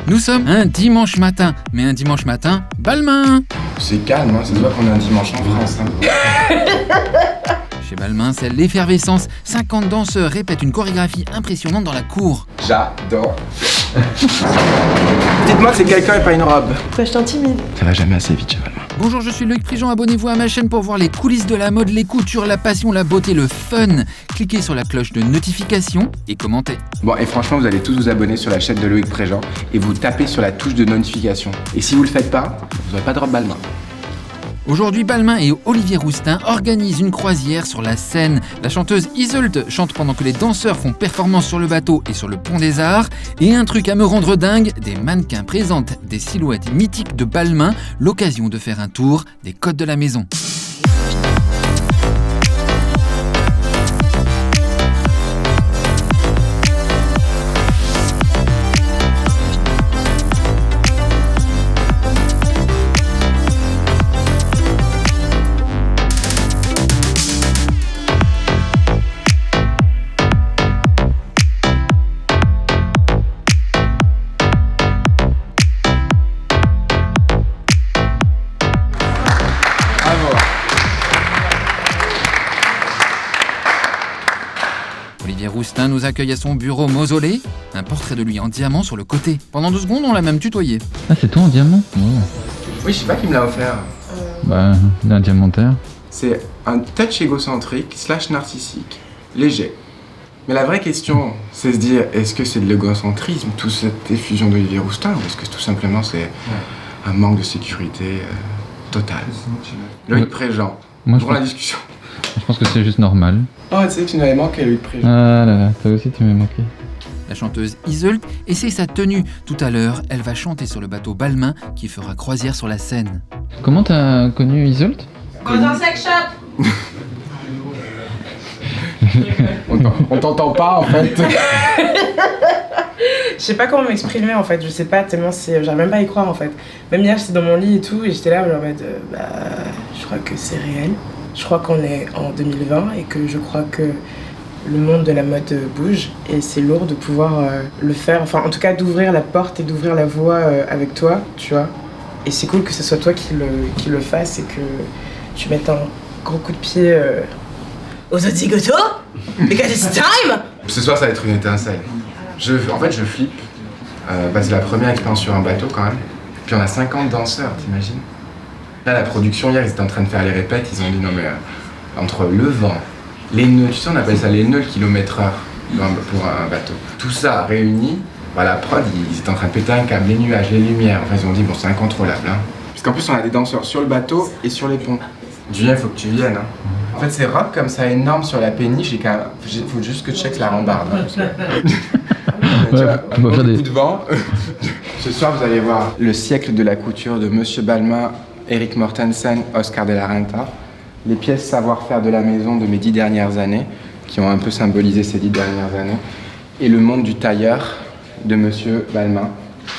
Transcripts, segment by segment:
Nous sommes un dimanche matin, mais un dimanche matin, Balmain. C'est calme, hein, ça se voit qu'on est un dimanche en France. Chez Balmain, c'est l'effervescence. 50 danseurs répètent une chorégraphie impressionnante dans la cour. J'adore. Dites-moi que c'est quelqu'un et pas une robe. Pourquoi je t'intimide? Ça va jamais assez vite chez Balmain. Bonjour, je suis Loïc Prigent, abonnez-vous à ma chaîne pour voir les coulisses de la mode, les coutures, la passion, la beauté, le fun. Cliquez sur la cloche de notification et commentez. Bon, et franchement, vous allez tous vous abonner sur la chaîne de Loïc Prigent et vous tapez sur la touche de notification. Et si vous le faites pas, vous n'aurez pas de robe Balmain. Aujourd'hui, Balmain et Olivier Rousteing organisent une croisière sur la Seine. La chanteuse Iseult chante pendant que les danseurs font performance sur le bateau et sur le pont des Arts. Et un truc à me rendre dingue, des mannequins présentent des silhouettes mythiques de Balmain, l'occasion de faire un tour des codes de la maison. Olivier Rousteing nous accueille à son bureau mausolée, un portrait de lui en diamant sur le côté. Pendant 2 secondes, on l'a même tutoyé. Ah, c'est toi en diamant? Oh. Oui, je sais pas qui me l'a offert. Bah, d'un diamantaire. C'est un touch égocentrique / narcissique, léger. Mais la vraie question, c'est se dire, est-ce que c'est de l'égocentrisme, toute cette effusion d'Olivier Rousteing, ou est-ce que tout simplement c'est un manque de sécurité totale? Loïc Prigent, Moi, pour la discussion. je pense que c'est juste normal. Oh, tu sais que tu m'avais manqué, Loïc Prigent. Ah là là, toi aussi tu m'as manqué. La chanteuse Iseult essaie sa tenue. Tout à l'heure, elle va chanter sur le bateau Balmain qui fera croisière sur la Seine. Comment t'as connu Iseult? Dans un sex shop. On t'entend pas en fait. Je sais pas comment m'exprimer en fait, je sais pas tellement j'arrive même pas à y croire en fait. Même hier j'étais dans mon lit et tout et j'étais là en mode je crois que c'est réel. Je crois qu'on est en 2020 et que je crois que le monde de la mode bouge et c'est lourd de pouvoir le faire, enfin en tout cas d'ouvrir la porte et d'ouvrir la voie avec toi, tu vois. Et c'est cool que ce soit toi qui le fasse et que tu mettes un gros coup de pied aux autres zigotos because it's time. Ce soir ça va être une étincelle. En fait je flippe. C'est la première expérience sur un bateau quand même. Puis on a 50 danseurs, t'imagines? Là la production hier ils étaient en train de faire les répètes, ils ont dit non mais entre le vent, les nœuds, tu sais on appelle ça les nœuds le kilomètre-heure pour un bateau. Tout ça réuni, la prod ils étaient en train de péter un câble, les nuages, les lumières, enfin ils ont dit bon c'est incontrôlable hein. Parce qu'en plus on a des danseurs sur le bateau et sur les ponts. Julien il faut que tu viennes hein. En fait c'est rock comme ça énorme sur la péniche et il faut juste que tu checkes la rambarde. Hein, Ouais, on va faire des... coups de vent. Ce soir vous allez voir le siècle de la couture de Monsieur Balmain, Eric Mortensen, Oscar de la Renta, les pièces savoir-faire de la maison de mes 10 dernières années, qui ont un peu symbolisé ces 10 dernières années, et le monde du tailleur de Monsieur Balmain,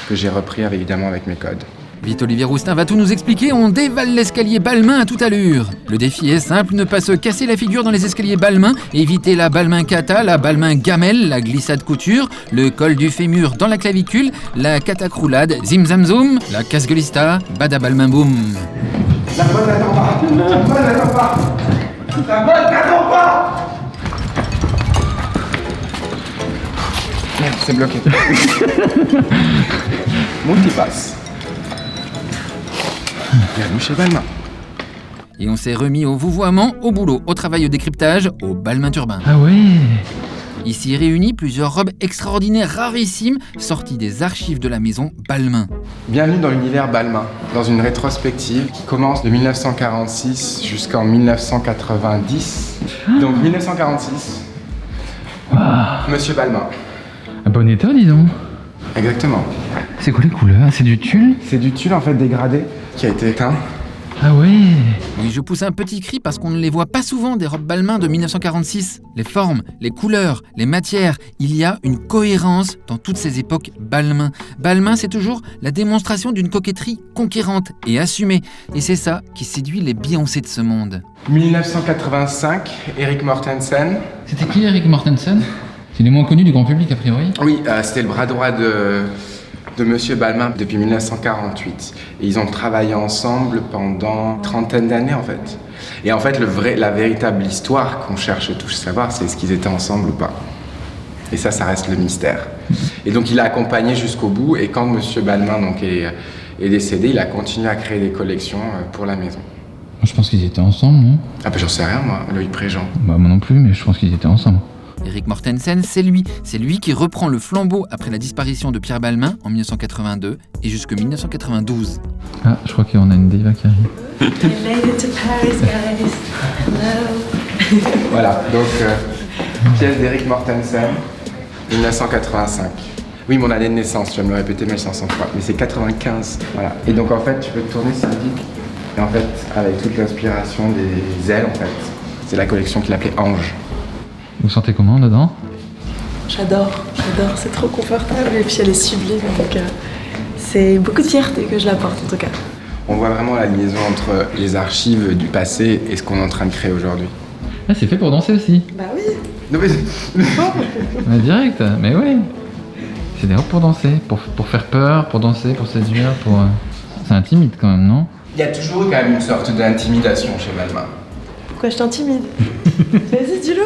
que j'ai repris évidemment avec mes codes. Vite, Olivier Rousteing va tout nous expliquer, on dévale l'escalier Balmain à toute allure. Le défi est simple, ne pas se casser la figure dans les escaliers Balmain, éviter la Balmain kata, la Balmain gamelle, la glissade couture, le col du fémur dans la clavicule, la catacroulade, zim zam zoom, la casse-gueulista, bada Balmain boum. La mode n'attend pas. La mode n'attend pas. La mode n'attend pas. Merde, c'est bloqué. Multipass. Bienvenue chez Balmain. Et on s'est remis au vouvoiement, au boulot, au travail, au décryptage, au Balmain turbin. Ah ouais. Ici réunies plusieurs robes extraordinaires, rarissimes, sorties des archives de la maison Balmain. Bienvenue dans l'univers Balmain, dans une rétrospective qui commence de 1946 jusqu'en 1990. Donc 1946, Monsieur Balmain. Un bon état, dis donc. Exactement. C'est quoi les couleurs? C'est du tulle? C'est du tulle en fait dégradé qui a été éteint. Ah ouais. Oui, je pousse un petit cri parce qu'on ne les voit pas souvent, des robes Balmain de 1946. Les formes, les couleurs, les matières, il y a une cohérence dans toutes ces époques Balmain. Balmain, c'est toujours la démonstration d'une coquetterie conquérante et assumée. Et c'est ça qui séduit les Beyoncé de ce monde. 1985, Eric Mortensen. C'était qui Eric Mortensen? C'est le moins connu du grand public a priori. Oui, c'était le bras droit de de Monsieur Balmain depuis 1948. Et ils ont travaillé ensemble pendant une trentaine d'années en fait. Et en fait, la véritable histoire qu'on cherche tous à savoir, c'est est-ce qu'ils étaient ensemble ou pas. Et ça reste le mystère. Et donc il a accompagné jusqu'au bout, et quand Monsieur Balmain donc, est décédé, il a continué à créer des collections pour la maison. Je pense qu'ils étaient ensemble, non? Ah ben j'en sais rien moi, Loïc Préjean. Bah moi non plus, mais je pense qu'ils étaient ensemble. Eric Mortensen, c'est lui qui reprend le flambeau après la disparition de Pierre Balmain en 1982 et jusque 1992. Ah, je crois qu'on a une diva qui arrive. I made it to Paris, guys. Hello. Voilà, donc pièce d'Eric Mortensen, 1985. Oui, mon année de naissance, tu vas me le répéter, mais je s'en sens pas. Mais c'est 95, voilà. Et donc en fait, tu peux te tourner ça vite. Et en fait, avec toute l'inspiration des ailes, en fait, c'est la collection qu'il appelait Ange. Vous sentez comment dedans? J'adore, c'est trop confortable et puis elle est sublime, donc c'est beaucoup de fierté que je la porte en tout cas. On voit vraiment la liaison entre les archives du passé et ce qu'on est en train de créer aujourd'hui. Ah, c'est fait pour danser aussi. Bah oui. Non mais Direct, mais oui. C'est des robes pour danser, pour faire peur, pour danser, pour séduire, pour... C'est intimide quand même, non? il y a toujours quand même une sorte d'intimidation chez Balmain. Pourquoi je t'intimide? Vas-y, dis-le.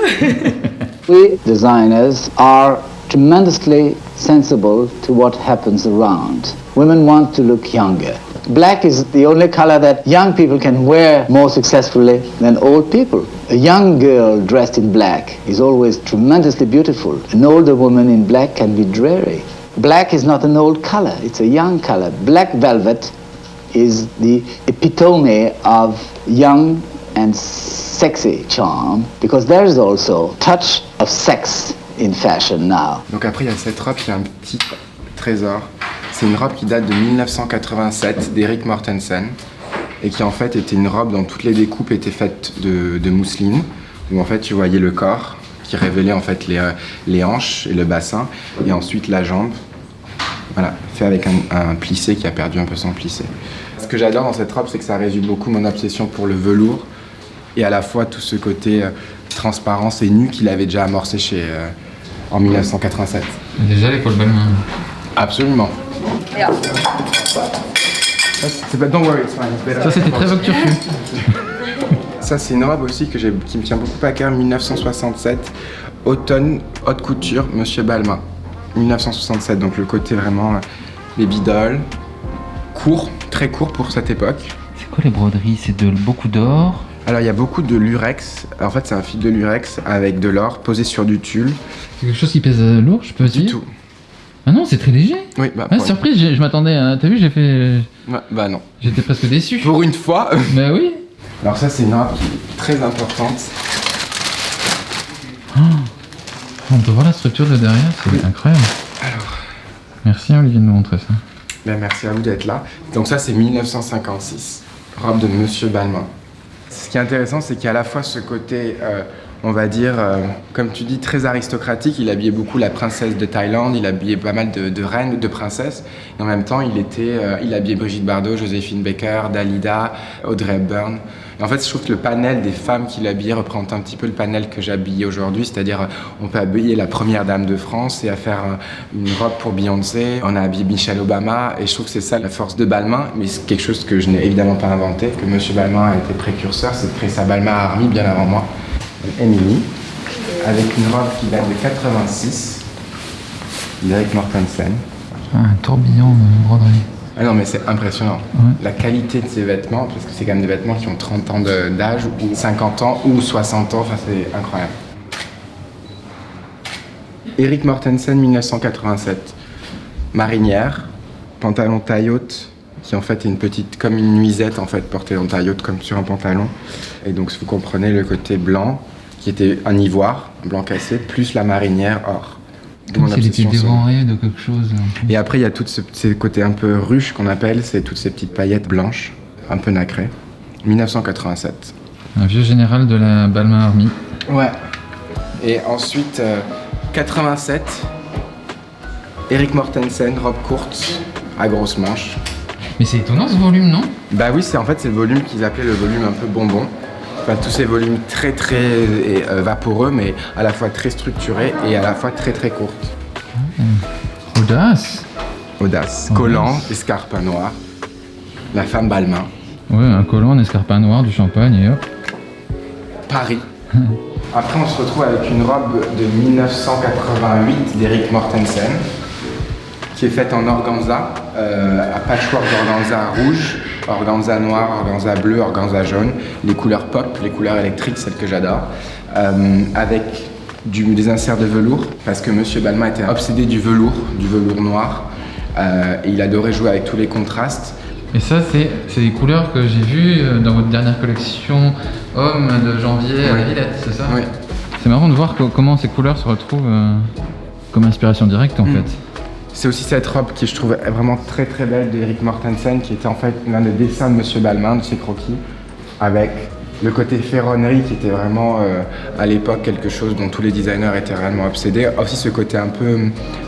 We designers are tremendously sensible to what happens around. Women want to look younger. Black is the only color that young people can wear more successfully than old people. A young girl dressed in black is always tremendously beautiful. An older woman in black can be dreary. Black is not an old color, it's a young color. Black velvet is the epitome of young and sexy charm, because there is also touch of sex in fashion now. Donc après, il y a cette robe qui a un petit trésor. C'est une robe qui date de 1987 d'Eric Mortensen et qui en fait était une robe dont toutes les découpes étaient faites de mousseline, où en fait tu voyais le corps qui révélait en fait les hanches et le bassin, et ensuite la jambe. Voilà, fait avec un plissé qui a perdu un peu son plissé. Ce que j'adore dans cette robe, c'est que ça résume beaucoup mon obsession pour le velours et à la fois tout ce côté transparence et nu qu'il avait déjà amorcé en 1987. Déjà l'épaule Balmain. Absolument. C'est pas don't worry, it's fine, it's better. Ça c'était très Vogue Turfu. Ça c'est une robe aussi qui me tient beaucoup à cœur, 1967, automne, haute couture, Monsieur Balmain. 1967, donc le côté vraiment les bidoles, court, très court pour cette époque. C'est quoi les broderies? C'est beaucoup d'or? Alors il y a beaucoup de lurex, en fait c'est un fil de lurex avec de l'or posé sur du tulle. C'est quelque chose qui pèse lourd, je peux dire? Du tout. Ah non, c'est très léger. Oui, bah Ah, surprise, je m'attendais à... T'as vu, j'ai fait... Ouais, bah non. J'étais presque déçu. Pour une fois. Bah oui. Alors ça c'est une robe qui est très importante. On peut voir la structure de derrière, c'est incroyable. Alors, merci Olivier de nous montrer ça. ben merci à vous d'être là. Donc ça c'est 1956, robe de Monsieur Balmain. Ce qui est intéressant, c'est qu'il y a à la fois ce côté, on va dire, comme tu dis, très aristocratique. Il habillait beaucoup la princesse de Thaïlande, il habillait pas mal de reines, de princesses. Et en même temps, il habillait Brigitte Bardot, Joséphine Baker, Dalida, Audrey Hepburn. Et en fait, je trouve que le panel des femmes qu'il habillait représente un petit peu le panel que j'habille aujourd'hui. C'est-à-dire, on peut habiller la première dame de France et à faire une robe pour Beyoncé. On a habillé Michelle Obama. Et je trouve que c'est ça la force de Balmain. Mais c'est quelque chose que je n'ai évidemment pas inventé, que Monsieur Balmain a été précurseur. C'est de créer sa Balmain Army bien avant moi. Emily, avec une robe qui date de 86, d'Eric Mortensen. Ah, un tourbillon de broderie. Ah non mais c'est impressionnant. Ouais. La qualité de ces vêtements, parce que c'est quand même des vêtements qui ont 30 ans d'âge, ou 50 ans, ou 60 ans, enfin c'est incroyable. Eric Mortensen, 1987. Marinière, pantalon taille haute, qui en fait est une petite, comme une nuisette en fait, portée en taille haute comme sur un pantalon. Et donc vous comprenez le côté blanc, qui était un ivoire, blanc cassé, plus la marinière or. Comme s'il était dévoré de quelque chose. Et après il y a tout ce côté un peu ruche qu'on appelle, c'est toutes ces petites paillettes blanches, un peu nacrées. 1987. Un vieux général de la Balmain Army. Ouais. Et ensuite, 87, Eric Mortensen, robe courte, à grosses manches. Mais c'est étonnant ce volume, non? Bah oui, c'est le volume qu'ils appelaient le volume un peu bonbon. Enfin, tous ces volumes très vaporeux, mais à la fois très structurés et à la fois très très courtes. Audace. Audace. Oh, Collant, mince. escarpin noir. La femme Balmain. Ouais, un collant, un escarpin noir, du champagne et hop. Paris. Après, on se retrouve avec une robe de 1988 d'Eric Mortensen, qui est faite en organza, à patchwork d'organza rouge, organza noir, organza bleu, organza jaune, les couleurs pop, les couleurs électriques, celles que j'adore, avec des inserts de velours, parce que Monsieur Balmain était obsédé du velours noir, et il adorait jouer avec tous les contrastes. Et ça, c'est des couleurs que j'ai vues dans votre dernière collection Homme de janvier à la Villette, c'est ça? Oui. C'est marrant de voir comment ces couleurs se retrouvent comme inspiration directe en fait. C'est aussi cette robe qui je trouve vraiment très très belle d'Eric Mortensen, qui était en fait l'un des dessins de Monsieur Balmain, de ses croquis, avec le côté ferronnerie qui était vraiment à l'époque quelque chose dont tous les designers étaient réellement obsédés. Aussi ce côté un peu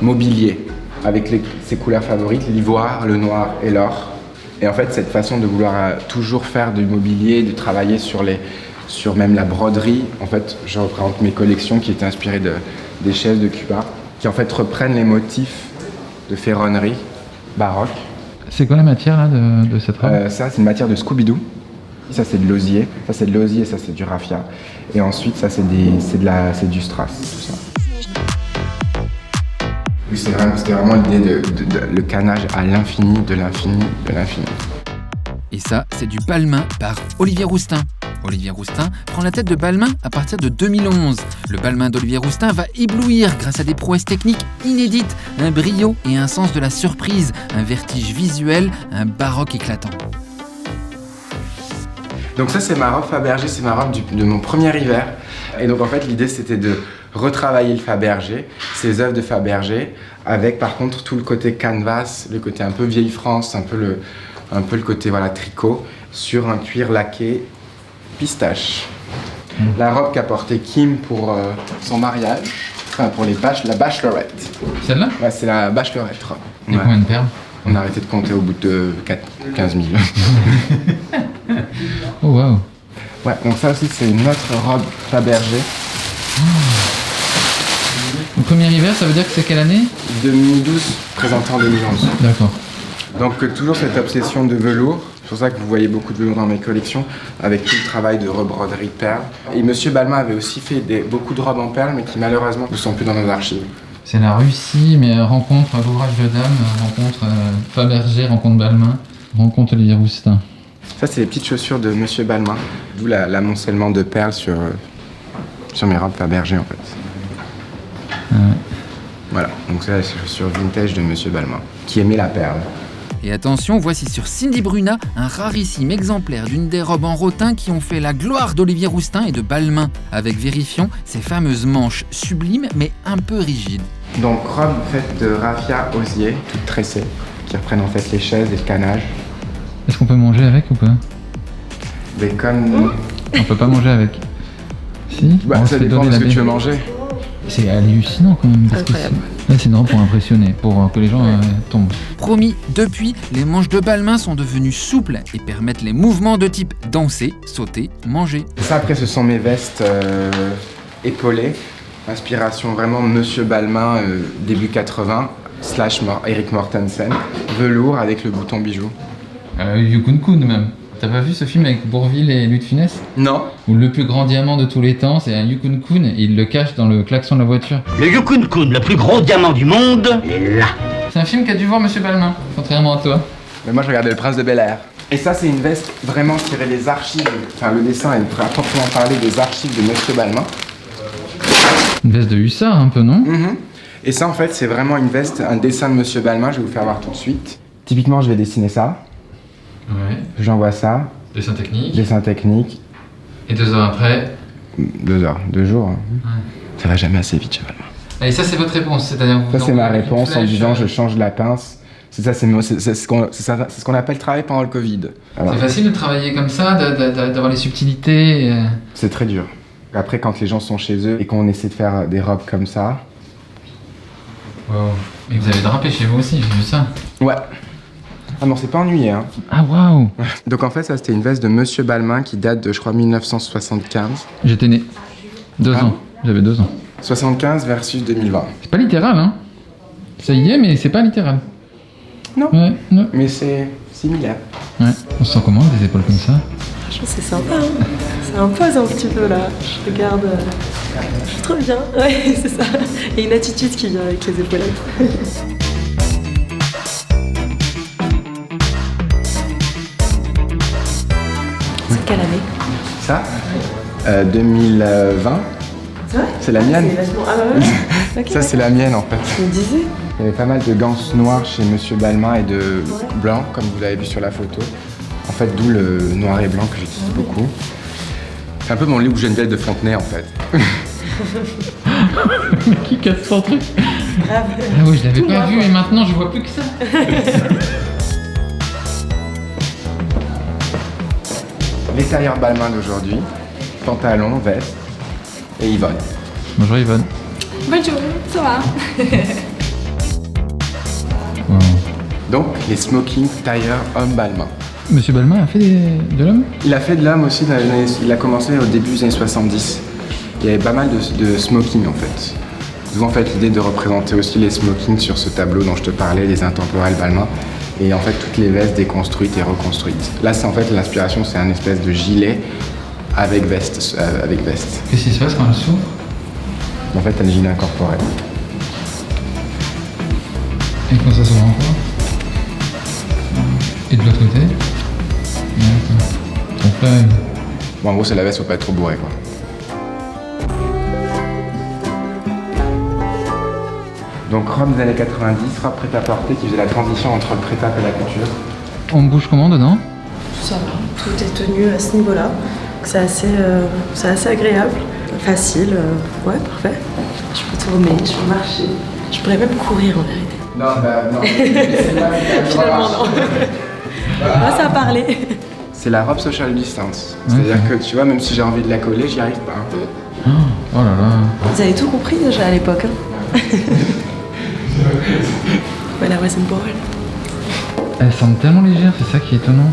mobilier, avec ses couleurs favorites, l'ivoire, le noir et l'or. Et en fait, cette façon de vouloir toujours faire du mobilier, de travailler sur même la broderie, en fait, je représente mes collections qui étaient inspirées des chaises de Cuba, qui en fait reprennent les motifs de ferronnerie baroque. C'est quoi la matière là de cette robe? Ça, c'est une matière de Scooby-Doo. Ça, c'est de l'osier. Ça, c'est de l'osier, ça, c'est du raffia. Et ensuite, ça, c'est du strass. Tout ça. Oui, c'était vraiment l'idée de le canage à l'infini, de l'infini, de l'infini. Et ça, c'est du Balmain par Olivier Rousteing. Olivier Rousteing prend la tête de Balmain à partir de 2011. Le Balmain d'Olivier Rousteing va éblouir grâce à des prouesses techniques inédites, un brio et un sens de la surprise, un vertige visuel, un baroque éclatant. Donc ça, c'est ma robe Fabergé, c'est ma robe de mon premier hiver. Et donc en fait, l'idée, c'était de retravailler le Fabergé, ses œuvres de Fabergé, avec par contre tout le côté canvas, le côté un peu vieille France, un peu le côté voilà, tricot, sur un cuir laqué pistache. La robe qu'a portée Kim pour son mariage, enfin pour la bachelorette. Celle-là? Ouais, c'est la bachelorette robe. Et combien de perles? On a arrêté de compter au bout de 15 000. Oh waouh! Ouais, donc ça aussi c'est une autre robe Fabergé. Le premier hiver, ça veut dire que c'est quelle année? 2012, présenté en 2011. D'accord. Donc toujours cette obsession de velours. C'est pour ça que vous voyez beaucoup de velours dans mes collections, avec tout le travail de rebroderie de perles. Et Monsieur Balmain avait aussi fait beaucoup de robes en perles, mais qui malheureusement ne sont plus dans nos archives. C'est la Russie, mais rencontre l'ouvrage de dame, rencontre Fabergé, rencontre Balmain, rencontre Olivier Rousteing. Ça, c'est les petites chaussures de Monsieur Balmain, d'où l'amoncellement de perles sur mes robes Fabergé en fait. Ouais. Voilà, donc c'est les chaussures vintage de Monsieur Balmain, qui aimait la perle. Et attention, voici sur Cindy Bruna un rarissime exemplaire d'une des robes en rotin qui ont fait la gloire d'Olivier Rousteing et de Balmain, avec, vérifions, ces fameuses manches sublimes mais un peu rigides. Donc robe faite de raffia osier, toute tressée, qui reprennent en fait les chaises et le canage. Est-ce qu'on peut manger avec ou pas? Bacon. On peut pas manger avec. Si? Bah, On ça se fait dépend donner de ce la que tu veux baie. manger. C'est hallucinant quand même. parce que Incroyable. c'est une robe pour impressionner, pour que les gens tombent. Promis, depuis, les manches de Balmain sont devenues souples et permettent les mouvements de type danser, sauter, manger. Ça après ce sont mes vestes épaulées, inspiration vraiment Monsieur Balmain début 80, / Eric Mortensen, velours avec le bouton bijou. Yukon Kun même. T'as pas vu ce film avec Bourvil et Louis de Funès? Non. Où le plus grand diamant de tous les temps, c'est un Yukon Kun et il le cache dans le klaxon de la voiture. Le Yukon Kun, le plus gros diamant du monde, est là. C'est un film qu'a dû voir Monsieur Balmain, contrairement à toi. Mais moi je regardais Le Prince de Bel-Air. Et ça c'est une veste vraiment tirée des archives, enfin le dessin est à proprement parler des archives de Monsieur Balmain. Une veste de hussard un peu, non? Et ça en fait c'est vraiment une veste, un dessin de Monsieur Balmain, je vais vous faire voir tout de suite. Typiquement je vais dessiner ça, Ouais. j'envoie ça, Dessin technique. dessin technique, Et 2 heures après. 2 heures, 2 jours. Hein. Ouais. Ça va jamais assez vite chez Balmain. Et ça c'est votre réponse, c'est-à-dire vous Ça c'est ma envoyez avec une réponse en flèche, disant je change la pince. C'est ça, c'est ce qu'on appelle travailler pendant le Covid. Alors, C'est facile de travailler comme ça, d'avoir les subtilités. c'est très dur. Après quand les gens sont chez eux et qu'on essaie de faire des robes comme ça. Wow. Et vous avez drapé chez vous aussi, j'ai vu ça. Ouais. Ah non, c'est pas ennuyé hein. Ah waouh. Donc en fait ça c'était une veste de Monsieur Balmain qui date de je crois 1975. J'étais né. 2 Ah. ans. J'avais 2 ans. 75 versus 2020. C'est pas littéral, hein. Ça y est, mais c'est pas littéral. Non. Ouais, non. Mais c'est similaire. Ouais. On se sent comment avec des épaules comme ça? Franchement, c'est sympa, hein. Ça impose un petit peu là. Je regarde. Je suis trop bien. Ouais, c'est ça. Il y a une attitude qui vient avec les épaulettes. C'est quelle année? Ça 2020. C'est vrai? C'est la mienne. C'est vachement... Ah ouais. Ok, Ça, c'est la mienne en fait. Je me disais. Il y avait pas mal de gants noirs chez Monsieur Balmain et de blanc, comme vous l'avez vu sur la photo. En fait, d'où le noir et blanc que j'utilise beaucoup. C'est un peu mon look Geneviève de Fontenay en fait. Mais qui casse son truc? Grave. Ah oui, je l'avais pas vu et maintenant je vois plus que ça. Les tailleurs Balmain d'aujourd'hui, pantalon, veste et Yvonne. Bonjour Yvonne. Bonjour, ça va? Wow. Donc, les smoking tailleurs homme Balmain. Monsieur Balmain a fait de l'homme? Il a fait de l'homme aussi, il a commencé au début des années 70. Il y avait pas mal de smoking en fait. D'où en fait l'idée de représenter aussi les smokings sur ce tableau dont je te parlais, les intemporels Balmain. Et en fait toutes les vestes déconstruites et reconstruites. Là c'est en fait l'inspiration, c'est un espèce de gilet avec veste. Qu'est-ce qui se passe quand elle s'ouvre? En fait t'as le gilet incorporel. Et quand ça s'ouvre encore? Et de l'autre côté? D'accord. Donc là, Bon en gros c'est la veste, faut pas être trop bourré quoi. Donc robe des années 90, robe prêt-à-porter qui faisait la transition entre le prêt-à et la couture. on bouge comment dedans? Ça va, tout est tenu à ce niveau-là. C'est assez agréable, facile, ouais, parfait. Je peux tourner, je peux marcher, je pourrais même courir en vérité. Non. Finalement, non. Moi, ça a parlé. C'est la robe social distance. C'est-à-dire que tu vois, même si j'ai envie de la coller, j'y arrive pas. Oh là là. Vous avez tout compris déjà à l'époque, hein. When I was born. Elle semble tellement légère, c'est ça qui est étonnant.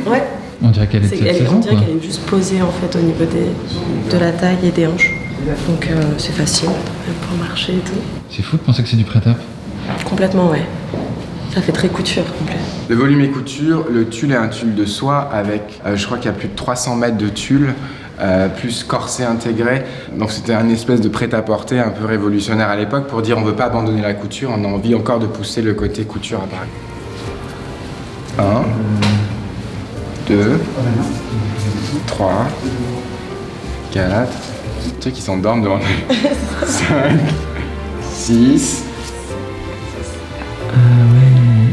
Ouais. On dirait qu'elle est de cette On saison dirait quoi. qu'elle est juste posée en fait au niveau de la taille et des hanches. Donc c'est facile, même pour marcher et tout. C'est fou de penser que c'est du prêt-à-porter. Complètement, ouais. Ça fait très couture complet. Le volume et couture, le tulle est un tulle de soie avec, je crois qu'il y a plus de 300 mètres de tulle, plus corset intégré. Donc c'était un espèce de prêt-à-porter un peu révolutionnaire à l'époque pour dire on veut pas abandonner la couture, on a envie encore de pousser le côté couture à Paris. 1, 2, 3, 4, tu sais qu'ils s'endorment devant nous. 5, 6. Ah ouais,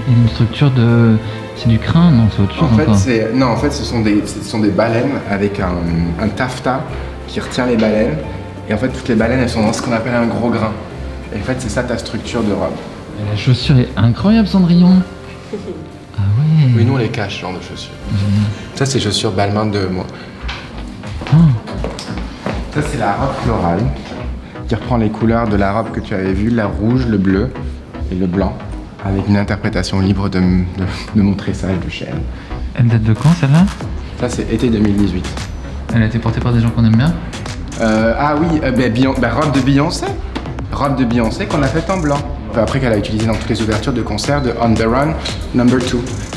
il y a une structure de... C'est du crin, non? C'est autre chose En fait, ce sont des baleines avec un taffetas qui retient les baleines. Et en fait, toutes les baleines, elles sont dans ce qu'on appelle un gros grain. Et en fait, c'est ça ta structure de robe. Et la chaussure est incroyable, Cendrillon. Ah ouais. Oui, nous, on les cache, ce genre de chaussures. Ça, c'est chaussures Balmain de moi. Oh. Ça, c'est la robe florale qui reprend les couleurs de la robe que tu avais vue, la rouge, le bleu et le blanc, avec une interprétation libre de mon tressage de chêne. Elle date de quand celle-là? Ça, c'est été 2018. Elle a été portée par des gens qu'on aime bien? Ah oui, robe de Beyoncé. Robe de Beyoncé qu'on a faite en blanc. Après qu'elle a utilisé dans toutes les ouvertures de concerts de On The Run No. 2.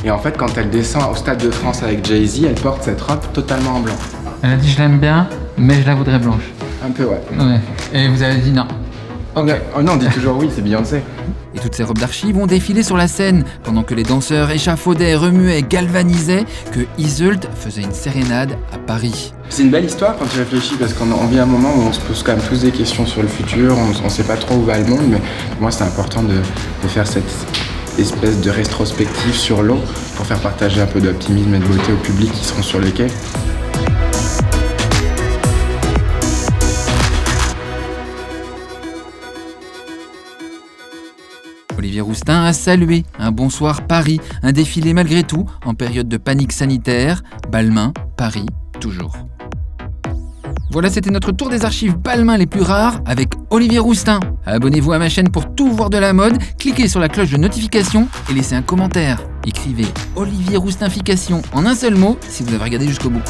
Et en fait, quand elle descend au Stade de France avec Jay-Z, elle porte cette robe totalement en blanc. Elle a dit je l'aime bien, mais je la voudrais blanche. Un peu, ouais. Ouais. Et vous avez dit non. Ok. Oh non, on dit toujours oui, c'est Beyoncé. Et toutes ces robes d'archives ont défilé sur la scène, pendant que les danseurs échafaudaient, remuaient, galvanisaient, que Iseult faisait une sérénade à Paris. C'est une belle histoire quand tu réfléchis, parce qu'on vit un moment où on se pose quand même tous des questions sur le futur, on sait pas trop où va le monde, mais pour moi c'est important de faire cette espèce de rétrospective sur l'eau pour faire partager un peu d'optimisme et de beauté au public qui seront sur les quais. Olivier Rousteing a salué un bonsoir Paris, un défilé malgré tout, en période de panique sanitaire. Balmain, Paris, toujours. Voilà, c'était notre tour des archives Balmain les plus rares avec Olivier Rousteing. Abonnez-vous à ma chaîne pour tout voir de la mode, cliquez sur la cloche de notification et laissez un commentaire. Écrivez Olivier Rousteinfication en un seul mot si vous avez regardé jusqu'au bout.